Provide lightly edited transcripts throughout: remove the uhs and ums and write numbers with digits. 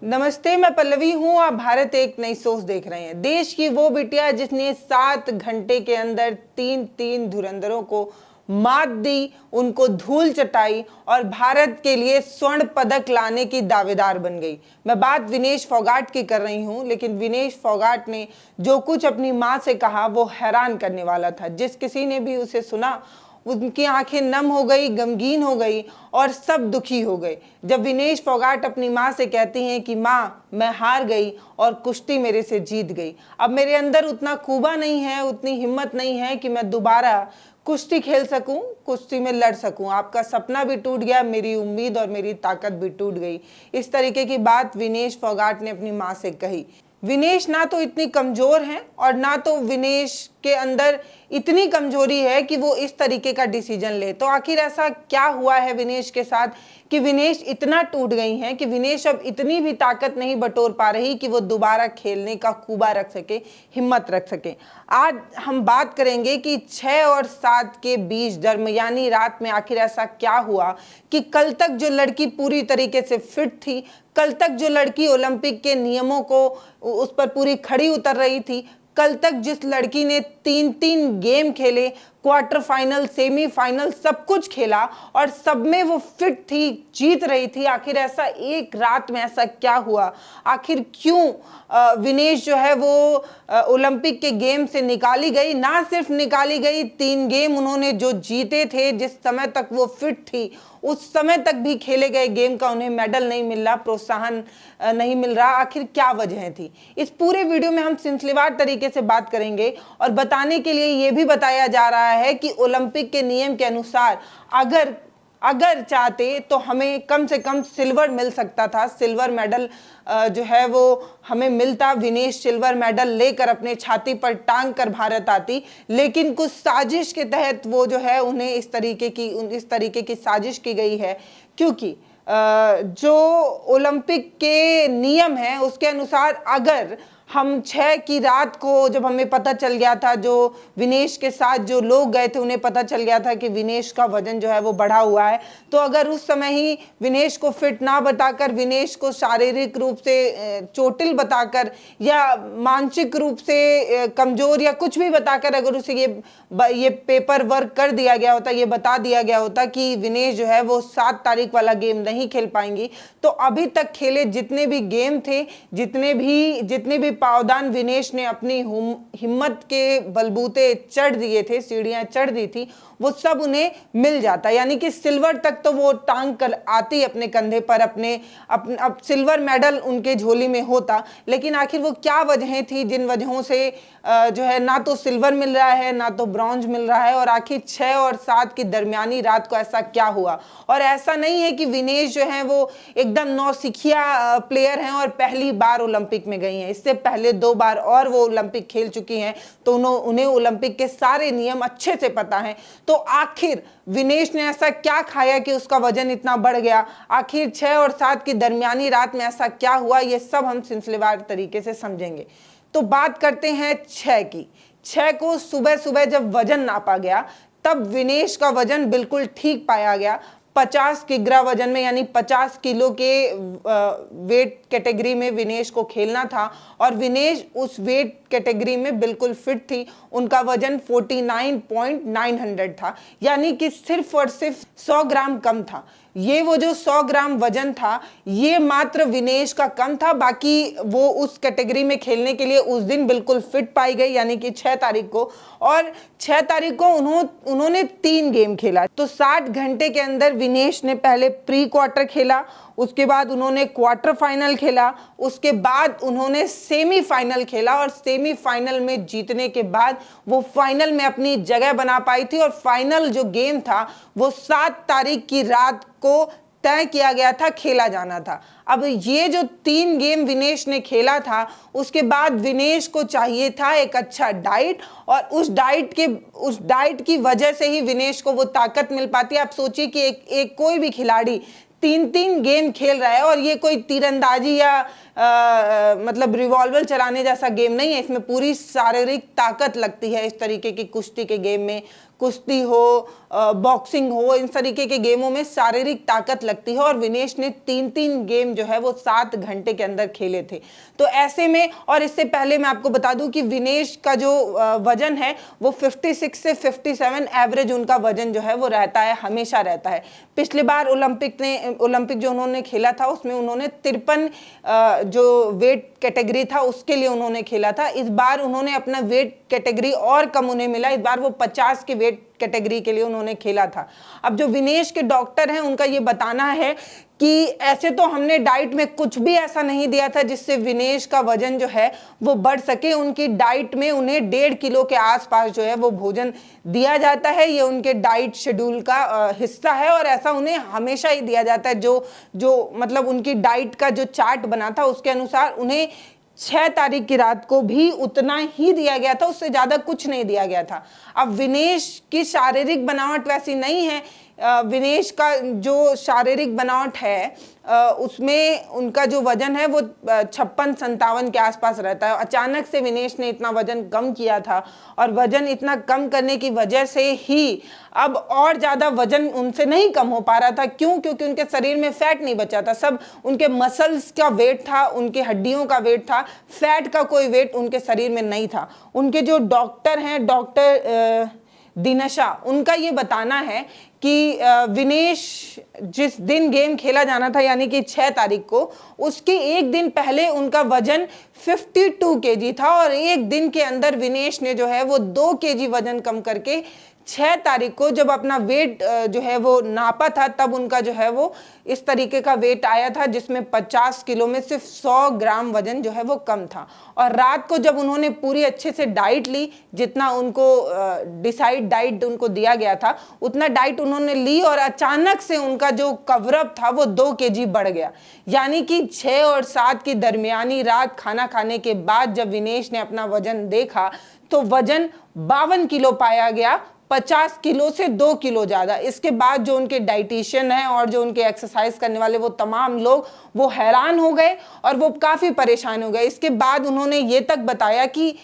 नमस्ते, मैं पल्लवी हूँ। आप भारत एक नई सोच देख रहे हैं। देश की वो बिटिया जिसने 7 घंटे के अंदर तीन धुरंधरों को मात दी, उनको धूल चटाई और भारत के लिए स्वर्ण पदक लाने की दावेदार बन गई। मैं बात विनेश फोगाट की कर रही हूँ, लेकिन विनेश फोगाट ने जो कुछ अपनी माँ से कहा वो हैरान करने वाला था। जिस किसी ने भी उसे सुना उनकी आंखें नम हो गई, गमगीन हो गई और सब दुखी हो गए। जब विनेश फोगाट अपनी माँ से कहती हैं कि माँ, मैं हार गई और कुश्ती मेरे से जीत गई। अब मेरे अंदर उतना खूबा नहीं है, उतनी हिम्मत नहीं है कि मैं दोबारा कुश्ती खेल सकूं, कुश्ती में लड़ सकूं। आपका सपना भी टूट गया, मेरी उम्मीद और मेरी ताकत भी टूट गई। इस तरीके की बात विनेश फोगाट ने अपनी माँ से कही। विनेश ना तो इतनी कमज़ोर हैं और ना तो विनेश के अंदर इतनी कमजोरी है कि वो इस तरीके का डिसीजन ले। तो आखिर ऐसा क्या हुआ है विनेश के साथ कि विनेश इतना टूट गई हैं कि विनेश अब इतनी भी ताकत नहीं बटोर पा रही कि वो दोबारा खेलने का खूबा रख सके, हिम्मत रख सके। आज हम बात करेंगे कि 6 और 7 के बीच दरमियानी रात में आखिर ऐसा क्या हुआ कि कल तक जो लड़की पूरी तरीके से फिट थी, कल तक जो लड़की ओलंपिक के नियमों को उस पर पूरी खड़ी उतर रही थी, कल तक जिस लड़की ने 3 गेम खेले, क्वार्टर फाइनल, सेमीफाइनल, सब कुछ खेला और सब में वो फिट थी, जीत रही थी, आखिर ऐसा एक रात में ऐसा क्या हुआ? आखिर क्यों विनेश जो है वो ओलंपिक के गेम से निकाली गई? ना सिर्फ निकाली गई, 3 गेम उन्होंने जो जीते थे, जिस समय तक वो फिट थी उस समय तक भी खेले गए गेम का उन्हें मेडल नहीं मिल रहा, प्रोत्साहन नहीं मिल रहा। आखिर क्या वजह थी? इस पूरे वीडियो में हम सिलसिलेवार तरीके से बात करेंगे और बताने के लिए ये भी बताया जा रहा है कि ओलंपिक के नियम के अनुसार अगर चाहते तो हमें कम से कम सिल्वर मिल सकता था। सिल्वर मेडल जो है वो हमें मिलता। विनेश सिल्वर मेडल लेकर अपने छाती पर टांग कर भारत आती, लेकिन कुछ साजिश के तहत वो जो है उन्हें इस तरीके की साजिश की गई है, क्योंकि जो ओलंपिक के नियम है उसके अनुसार अगर हम 6 की रात को जब हमें पता चल गया था, जो विनेश के साथ जो लोग गए थे उन्हें पता चल गया था कि विनेश का वजन जो है वो बढ़ा हुआ है, तो अगर उस समय ही विनेश को फिट ना बताकर, विनेश को शारीरिक रूप से चोटिल बताकर या मानसिक रूप से कमज़ोर या कुछ भी बताकर अगर उसे ये पेपर वर्क कर दिया गया होता, ये बता दिया गया होता कि विनेश जो है वो 7 तारीख वाला गेम नहीं खेल पाएंगी, तो अभी तक खेले जितने भी गेम थे, जितने भी पावदान विनेश ने अपनी हिम्मत के बलबूते चढ़ दिए थे, सीढ़ियां चढ़ दी थी, वो सब उन्हें मिल जाता। यानी कि सिल्वर तक तो वो टांग कर आती अपने कंधे पर, अब सिल्वर मेडल उनके झोली में होता। लेकिन आखिर वो क्या वजहें थी जिन वजहों से जो है ना तो सिल्वर मिल रहा है ना तो ब्रॉन्ज मिल रहा है, और आखिर 6 और 7 की दरमियानी रात को ऐसा क्या हुआ? और ऐसा नहीं है कि विनेश जो है वो एकदम नौसिखिया प्लेयर हैं और पहली बार ओलंपिक में गई हैं। इससे पहले 2 बार और वो ओलंपिक खेल चुकी हैं, तो उन्हें ओलंपिक के सारे नियम अच्छे से पता हैं। तो आखिर विनेश ने ऐसा क्या खाया कि उसका वजन इतना बढ़ गया? आखिर 6 और 7 की दरमियानी रात में ऐसा क्या हुआ? ये सब हम सिलसिलेवार तरीके से समझेंगे। तो बात करते हैं 6 की। 6 को सुबह सुबह जब वजन नापा गया तब विनेश का वजन बिल्कुल ठीक पाया गया। 50 किग्रा वजन में, यानी 50 किलो के वेट कैटेगरी में विनेश को खेलना था और विनेश उस वेट कैटेगरी में बिल्कुल फिट थी। उनका वजन 49.900 था, यानी कि सिर्फ और सिर्फ 100 ग्राम कम था। ये वो जो 100 ग्राम वजन था ये मात्र विनेश का कम था, बाकी वो उस कैटेगरी में खेलने के लिए उस दिन बिल्कुल फिट पाई गई, यानी कि 6 तारीख को। और 6 तारीख को उन्होंने 3 गेम खेला। तो 60 घंटे के अंदर विनेश ने पहले प्री क्वार्टर खेला, उसके बाद उन्होंने क्वार्टर फाइनल खेला, उसके बाद उन्होंने सेमीफाइनल खेला और सेमीफाइनल में जीतने के बाद वो फाइनल में अपनी जगह बना पाई थी। और फाइनल जो गेम था वो 7 तारीख की रात को तय किया गया था, खेला जाना था। अब ये जो 3 गेम विनेश ने खेला था उसके बाद विनेश को चाहिए था एक अच्छा डाइट, और उस डाइट की वजह से ही विनेश को वो ताकत मिल पाती है। आप सोचिए कि एक कोई भी खिलाड़ी 3 गेम खेल रहा है और ये कोई तीरंदाजी या मतलब रिवॉल्वर चलाने जैसा गेम नहीं है। इसमें पूरी शारीरिक ताकत लगती है इस तरीके की कुश्ती के गेम में। कुश्ती हो, बॉक्सिंग हो, इन तरीके के गेमों में शारीरिक ताकत लगती है और विनेश ने 3-3 गेम जो है वो 7 घंटे के अंदर खेले थे। तो ऐसे में, और इससे पहले मैं आपको बता दूं कि विनेश का जो वजन है वो 56 से 57 एवरेज उनका वजन जो है वो रहता है, हमेशा रहता है। पिछली बार ओलंपिक जो उन्होंने खेला था उसमें उन्होंने 53 जो वेट कैटेगरी था उसके लिए उन्होंने खेला था। इस बार उन्होंने अपना वेट कैटेगरी और कम उन्हें मिला, इस बार वो 50 के वेट कैटेगरी के लिए उन्होंने खेला था। अब जो विनेश के डॉक्टर हैं उनका ये बताना है कि ऐसे तो हमने डाइट में कुछ भी ऐसा नहीं दिया था जिससे विनेश का वजन जो है वो बढ़ सके। उनकी डाइट में उन्हें 1.5 किलो के आसपास जो है वो भोजन दिया जाता है, ये उनके डाइट शेड्यूल का हिस्सा है और ऐसा उन्हें हमेशा ही दिया जाता है। जो मतलब उनकी डाइट का जो चार्ट बना था उसके अनुसार उन्हें 6 तारीख की रात को भी उतना ही दिया गया था, उससे ज्यादा कुछ नहीं दिया गया था। अब विनेश की शारीरिक बनावट वैसी नहीं है। विनेश का जो शारीरिक बनावट है उसमें उनका जो वजन है वो 56-57 के आसपास रहता है। अचानक से विनेश ने इतना वजन कम किया था और वजन इतना कम करने की वजह से ही अब और ज़्यादा वजन उनसे नहीं कम हो पा रहा था। क्यों? क्योंकि उनके शरीर में फैट नहीं बचा था, सब उनके मसल्स का वेट था, उनके हड्डियों का वेट था, फैट का कोई वेट उनके शरीर में नहीं था। उनके जो डॉक्टर हैं, डॉक्टर दिनशा, उनका ये बताना है कि विनेश जिस दिन गेम खेला जाना था यानी कि 6 तारीख को, उसके एक दिन पहले उनका वजन 52 केजी था और एक दिन के अंदर विनेश ने जो है वो 2 केजी वजन कम करके 6 तारीख को जब अपना वेट जो है वो नापा था तब उनका जो है वो इस तरीके का वेट आया था जिसमें 50 किलो में सिर्फ 100 ग्राम वजन जो है वो कम था। और रात को जब उन्होंने पूरी अच्छे से डाइट ली, जितना उनको डिसाइड डाइट उनको दिया गया था उतना डाइट उन्होंने ली और अचानक से उनका जो कवरअप था वो 2 केजी बढ़ गया। यानी कि 6 और 7 की दरमियानी रात खाना खाने के बाद जब विनेश ने अपना वजन देखा तो वजन 52 किलो पाया गया, 50 किलो से 2 किलो ज़्यादा। इसके बाद जो उनके डाइटिशियन हैं और जो उनके एक्सरसाइज करने वाले वो तमाम लोग वो हैरान हो गए और वो काफ़ी परेशान हो गए। इसके बाद उन्होंने ये तक बताया कि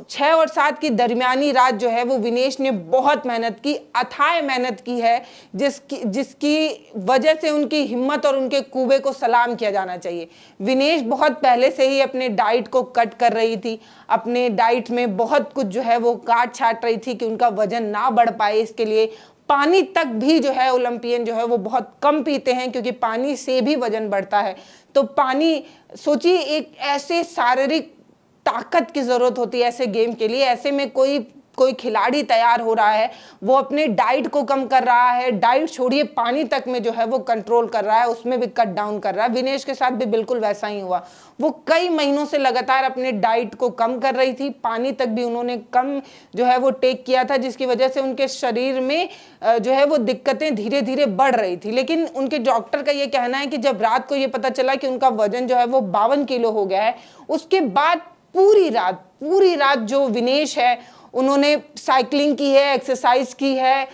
6 और 7 की दरमियानी रात जो है वो विनेश ने बहुत मेहनत की, अथाह मेहनत की है, जिसकी वजह से उनकी हिम्मत और उनके कुबे को सलाम किया जाना चाहिए। विनेश बहुत पहले से ही अपने डाइट को कट कर रही थी, अपने डाइट में बहुत कुछ जो है वो काट छाट रही थी कि उनका वजन ना बढ़ पाए। इसके लिए पानी तक भी जो है ओलंपियन जो है वो बहुत कम पीते हैं क्योंकि पानी से भी वजन बढ़ता है। तो पानी, सोचिए, एक ऐसे शारीरिक ताकत की जरूरत होती है ऐसे गेम के लिए। ऐसे में कोई खिलाड़ी तैयार हो रहा है, वो अपने डाइट को कम कर रहा है, डाइट छोड़िए पानी तक में जो है वो कंट्रोल कर रहा है, उसमें भी कट डाउन कर रहा है। विनेश के साथ भी बिल्कुल वैसा ही हुआ। वो कई महीनों से लगातार अपने डाइट को कम कर रही थी, पानी तक भी उन्होंने कम जो है वो टेक किया था, जिसकी वजह से उनके शरीर में जो है वो दिक्कतें धीरे धीरे बढ़ रही थी। लेकिन उनके डॉक्टर का ये कहना है कि जब रात को ये पता चला कि उनका वजन जो है वो 52 किलो हो गया है, उसके बाद पूरी रात जो विनेश है उन्होंने साइकिलिंग की है, एक्सरसाइज की है,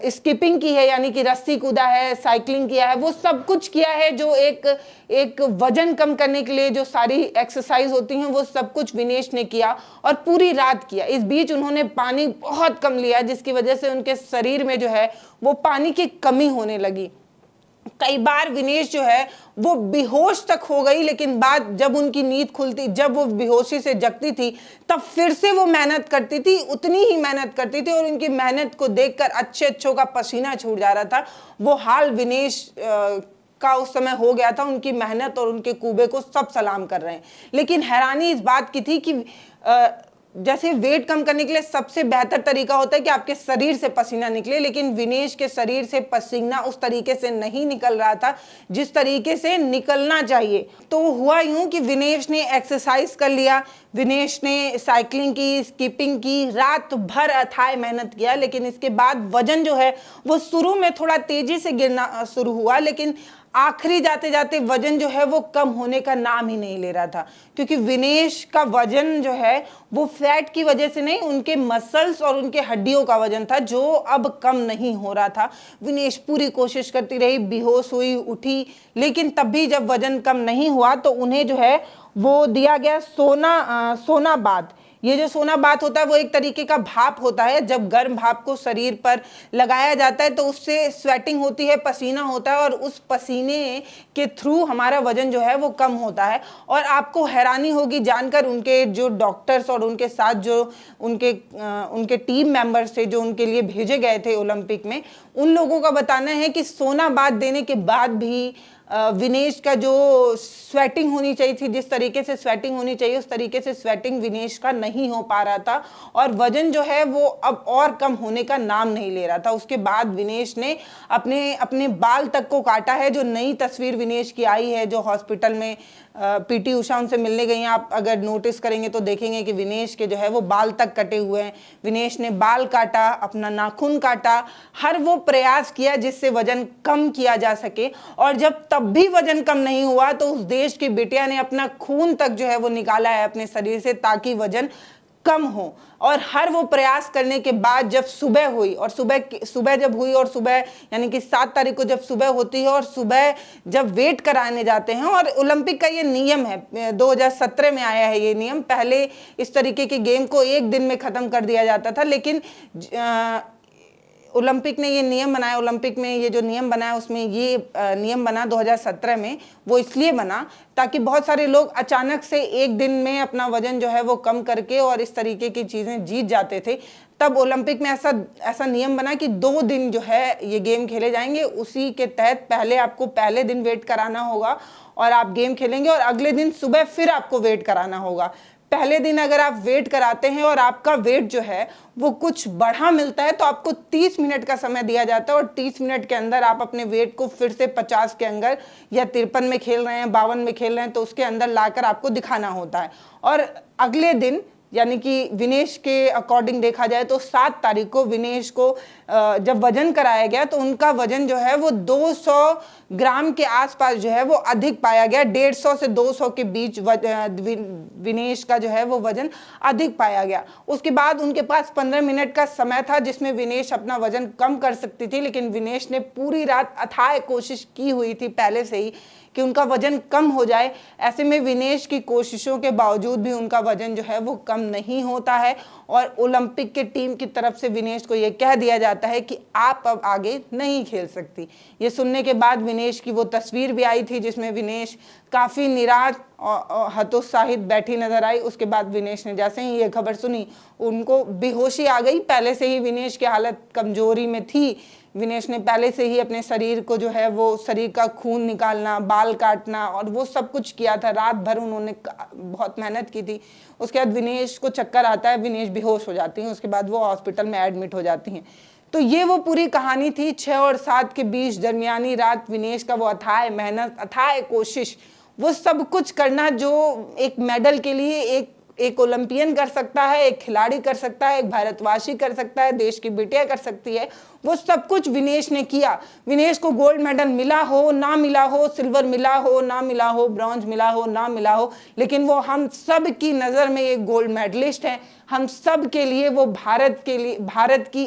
स्किपिंग की है यानी कि रस्सी कूदा है, साइकिलिंग किया है, वो सब कुछ किया है जो एक वजन कम करने के लिए जो सारी एक्सरसाइज होती हैं वो सब कुछ विनेश ने किया और पूरी रात किया। इस बीच उन्होंने पानी बहुत कम लिया जिसकी वजह से उनके शरीर में जो है वो पानी की कमी होने लगी। कई बार विनेश जो है वो बेहोश तक हो गई, लेकिन बाद जब उनकी नींद खुलती, जब वो बेहोशी से जगती थी तब फिर से वो मेहनत करती थी, उतनी ही मेहनत करती थी और उनकी मेहनत को देखकर अच्छों का पसीना छूट जा रहा था। वो हाल विनेश का उस समय हो गया था। उनकी मेहनत और उनके कुबे को सब सलाम कर रहे हैं। लेकिन हैरानी इस बात की थी कि जैसे वेट कम करने के लिए सबसे बेहतर तरीका होता है कि आपके शरीर से पसीना निकले, लेकिन विनेश के शरीर से पसीना उस तरीके से नहीं निकल रहा था जिस तरीके से निकलना चाहिए। तो हुआ यूं कि विनेश ने एक्सरसाइज कर लिया, विनेश ने साइकिलिंग की, स्किपिंग की, रात भर अथाह मेहनत किया, लेकिन इसके बाद वजन जो है वो शुरू में थोड़ा तेजी से गिरना शुरू हुआ, लेकिन आखिरी जाते जाते वजन जो है वो कम होने का नाम ही नहीं ले रहा था। क्योंकि विनेश का वजन जो है वो फैट की वजह से नहीं, उनके मसल्स और उनके हड्डियों का वजन था जो अब कम नहीं हो रहा था। विनेश पूरी कोशिश करती रही, बेहोश हुई, उठी, लेकिन तब भी जब वजन कम नहीं हुआ तो उन्हें जो है वो दिया गया सोना बाथ। ये जो सोना बाथ होता है वो एक तरीके का भाप होता है। जब गर्म भाप को शरीर पर लगाया जाता है तो उससे स्वेटिंग होती है, पसीना होता है, और उस पसीने के थ्रू हमारा वजन जो है वो कम होता है। और आपको हैरानी होगी जानकर, उनके जो डॉक्टर्स और उनके साथ जो उनके टीम मेंबर्स थे जो उनके लिए भेजे गए थे ओलंपिक में, उन लोगों का बताना है कि सोना बाथ देने के बाद भी विनेश का जो स्वेटिंग होनी चाहिए थी, जिस तरीके से स्वेटिंग होनी चाहिए उस तरीके से स्वेटिंग विनेश का नहीं हो पा रहा था, और वजन जो है वो अब और कम होने का नाम नहीं ले रहा था। उसके बाद विनेश ने अपने अपने बाल तक को काटा है। जो नई तस्वीर विनेश की आई है, जो हॉस्पिटल में पीटी उषा उनसे मिलने गई हैं, आप अगर नोटिस करेंगे तो देखेंगे कि विनेश के जो है वो बाल तक कटे हुए हैं। विनेश ने बाल काटा, अपना नाखून काटा, हर वो प्रयास किया जिससे वजन कम किया जा सके। और जब तब भी वजन कम नहीं हुआ तो उस देश की बिटिया ने अपना खून तक जो है वो निकाला है अपने शरीर से ताकि वजन कम हो। और हर वो प्रयास करने के बाद जब सुबह हुई, और सुबह जब हुई, और सुबह यानी कि 7 तारीख को जब सुबह होती है और सुबह जब वेट कराने जाते हैं, और ओलंपिक का ये नियम है, 2017 में आया है ये नियम। पहले इस तरीके के गेम को एक दिन में ख़त्म कर दिया जाता था, लेकिन ओलंपिक ने ये नियम बनाया, ओलंपिक में ये जो नियम बनाया उसमें ये नियम बना 2017 में, वो इसलिए बना ताकि बहुत सारे लोग अचानक से एक दिन में अपना वजन जो है वो कम करके और इस तरीके की चीज़ें जीत जाते थे। तब ओलंपिक में ऐसा नियम बना कि 2 दिन जो है ये गेम खेले जाएंगे। उसी के तहत पहले आपको पहले दिन वेट कराना होगा और आप गेम खेलेंगे, और अगले दिन सुबह फिर आपको वेट कराना होगा। पहले दिन अगर आप वेट कराते हैं और आपका वेट जो है वो कुछ बढ़ा मिलता है तो आपको 30 मिनट का समय दिया जाता है, और 30 मिनट के अंदर आप अपने वेट को फिर से 50 के अंदर, या 53 में खेल रहे हैं, 52 में खेल रहे हैं, तो उसके अंदर लाकर आपको दिखाना होता है। और अगले दिन यानी कि विनेश के अकॉर्डिंग देखा जाए तो 7 तारीख को विनेश को जब वजन कराया गया तो उनका वजन जो है वो 200 ग्राम के आसपास जो है वो अधिक पाया गया। 150 से 200 के बीच विनेश का जो है वो वजन अधिक पाया गया। उसके बाद उनके पास 15 मिनट का समय था जिसमें विनेश अपना वजन कम कर सकती थी, लेकिन विनेश ने पूरी रात अथाह कोशिश की हुई थी पहले से ही कि उनका वजन कम हो जाए। ऐसे में विनेश की कोशिशों के बावजूद भी उनका वजन जो है वो कम नहीं होता है, और ओलंपिक के टीम की तरफ से विनेश को ये कह दिया जाता है कि आप अब आगे नहीं खेल सकती। ये सुनने के बाद विनेश की वो तस्वीर भी आई थी जिसमें विनेश काफ़ी निराश और हतोत्साहित बैठी नजर आई। उसके बाद विनेश ने जैसे ही ये खबर सुनी उनको बेहोशी आ गई। पहले से ही विनेश की हालत कमजोरी में थी। विनेश ने पहले से ही अपने शरीर को जो है वो शरीर का खून निकालना, बाल काटना और वो सब कुछ किया था। रात भर उन्होंने बहुत मेहनत की थी। उसके बाद विनेश को चक्कर आता है, विनेश बेहोश हो जाती हैं। उसके बाद वो हॉस्पिटल में एडमिट हो जाती हैं। तो ये वो पूरी कहानी थी। 6 और 7 के बीच दरमियानी रात विनेश का वो अथाह मेहनत, अथाह कोशिश, वो सब कुछ करना जो एक मेडल के लिए एक ओलंपियन कर सकता है, एक खिलाड़ी कर सकता है, एक भारतवासी कर सकता है, देश की बिटिया कर सकती है, वो सब कुछ विनेश ने किया। विनेश को गोल्ड मेडल मिला हो ना मिला हो, सिल्वर मिला हो ना मिला हो, ब्रॉन्ज मिला हो ना मिला हो, लेकिन वो हम सब की नज़र में एक गोल्ड मेडलिस्ट है। हम सब के लिए वो भारत की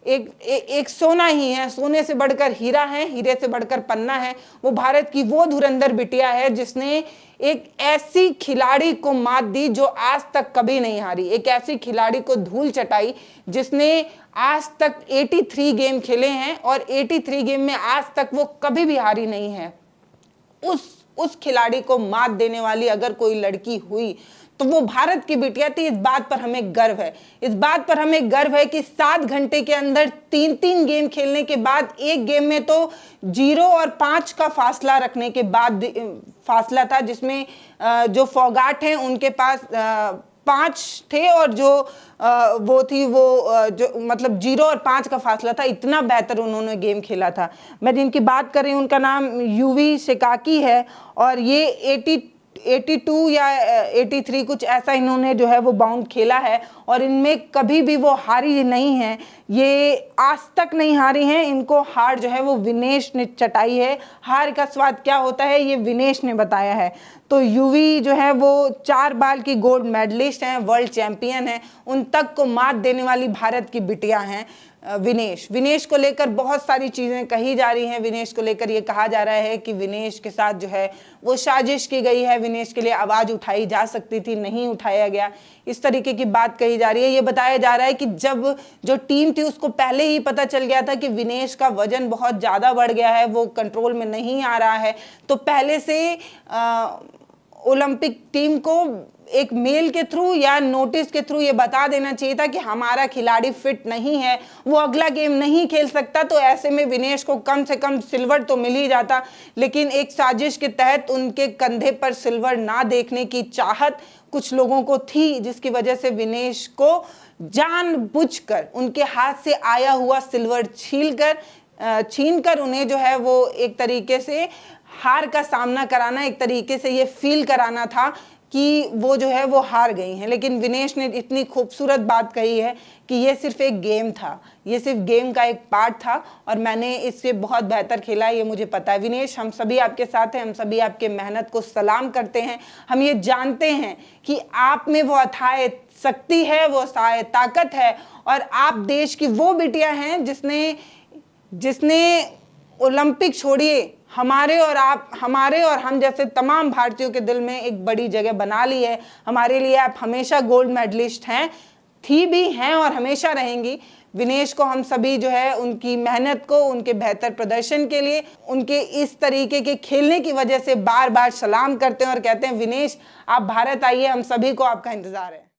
एक सोना ही है। सोने से बढ़कर हीरा है, हीरे से बढ़कर पन्ना है। वो भारत की वो धुरंधर बिटिया है जिसने एक ऐसी खिलाड़ी को मात दी जो आज तक कभी नहीं हारी, एक ऐसी खिलाड़ी को धूल चटाई जिसने आज तक 83 गेम खेले हैं और 83 गेम में आज तक वो कभी भी हारी नहीं है। उस खिलाड़ी को मात देने वाली अगर कोई लड़की हुई तो वो भारत की बिटिया थी। इस बात पर हमें गर्व है। इस बात पर हमें गर्व है कि 7 घंटे के अंदर 3 गेम खेलने के बाद, एक गेम में तो 0 और 5 का फासला रखने के बाद फासला था, जिसमें जो फोगाट हैं उनके पास 5 थे और जो वो थी वो जो मतलब 0 और 5 का फासला था। इतना बेहतर उन्होंने गेम खेला था। मैं जिनकी बात कर रही हूँ उनका नाम यूवी शिकाकी है, और ये 82 या 83 कुछ ऐसा इन्होंने जो है वो बाउंड खेला है, और इनमें कभी भी वो हारी नहीं है। ये आज तक नहीं हारी हैं। इनको हार जो है वो विनेश ने चटाई है। हार का स्वाद क्या होता है ये विनेश ने बताया है। तो यूवी जो है वो 4 बार की गोल्ड मेडलिस्ट हैं, वर्ल्ड चैंपियन हैं, उन तक को मात देने वाली भारत की बिटिया हैं। विनेश विनेश को लेकर बहुत सारी चीज़ें कही जा रही हैं। विनेश को लेकर ये कहा जा रहा है कि विनेश के साथ जो है वो साजिश की गई है, विनेश के लिए आवाज़ उठाई जा सकती थी, नहीं उठाया गया, इस तरीके की बात कही जा रही है। ये बताया जा रहा है कि जब जो टीम थी उसको पहले ही पता चल गया था कि विनेश का वजन बहुत ज़्यादा बढ़ गया है, वो कंट्रोल में नहीं आ रहा है, तो पहले से ओलंपिक टीम को एक मेल के थ्रू या नोटिस के थ्रू ये बता देना चाहिए था कि हमारा खिलाड़ी फिट नहीं है, वो अगला गेम नहीं खेल सकता। तो ऐसे में विनेश को कम से कम सिल्वर तो मिल ही जाता, लेकिन एक साजिश के तहत उनके कंधे पर सिल्वर ना देखने की चाहत कुछ लोगों को थी, जिसकी वजह से विनेश को जानबूझकर उनके हाथ से आया हुआ सिल्वर छीनकर उन्हें जो है वो एक तरीके से हार का सामना कराना, एक तरीके से ये फील कराना था कि वो जो है वो हार गई हैं। लेकिन विनेश ने इतनी खूबसूरत बात कही है कि ये सिर्फ एक गेम था, ये सिर्फ गेम का एक पार्ट था और मैंने इससे बहुत बेहतर खेला, ये मुझे पता है। विनेश, हम सभी आपके साथ हैं, हम सभी आपके मेहनत को सलाम करते हैं। हम ये जानते हैं कि आप में वो अथाह शक्ति है, वो अथाह ताकत है और आप देश की वो बिटिया हैं जिसने ओलंपिक छोड़िए हमारे और हम जैसे तमाम भारतीयों के दिल में एक बड़ी जगह बना ली है। हमारे लिए आप हमेशा गोल्ड मेडलिस्ट हैं, थी भी हैं और हमेशा रहेंगी। विनेश को हम सभी जो है उनकी मेहनत को, उनके बेहतर प्रदर्शन के लिए, उनके इस तरीके के खेलने की वजह से बार बार सलाम करते हैं और कहते हैं विनेश आप भारत आइए, हम सभी को आपका इंतज़ार है।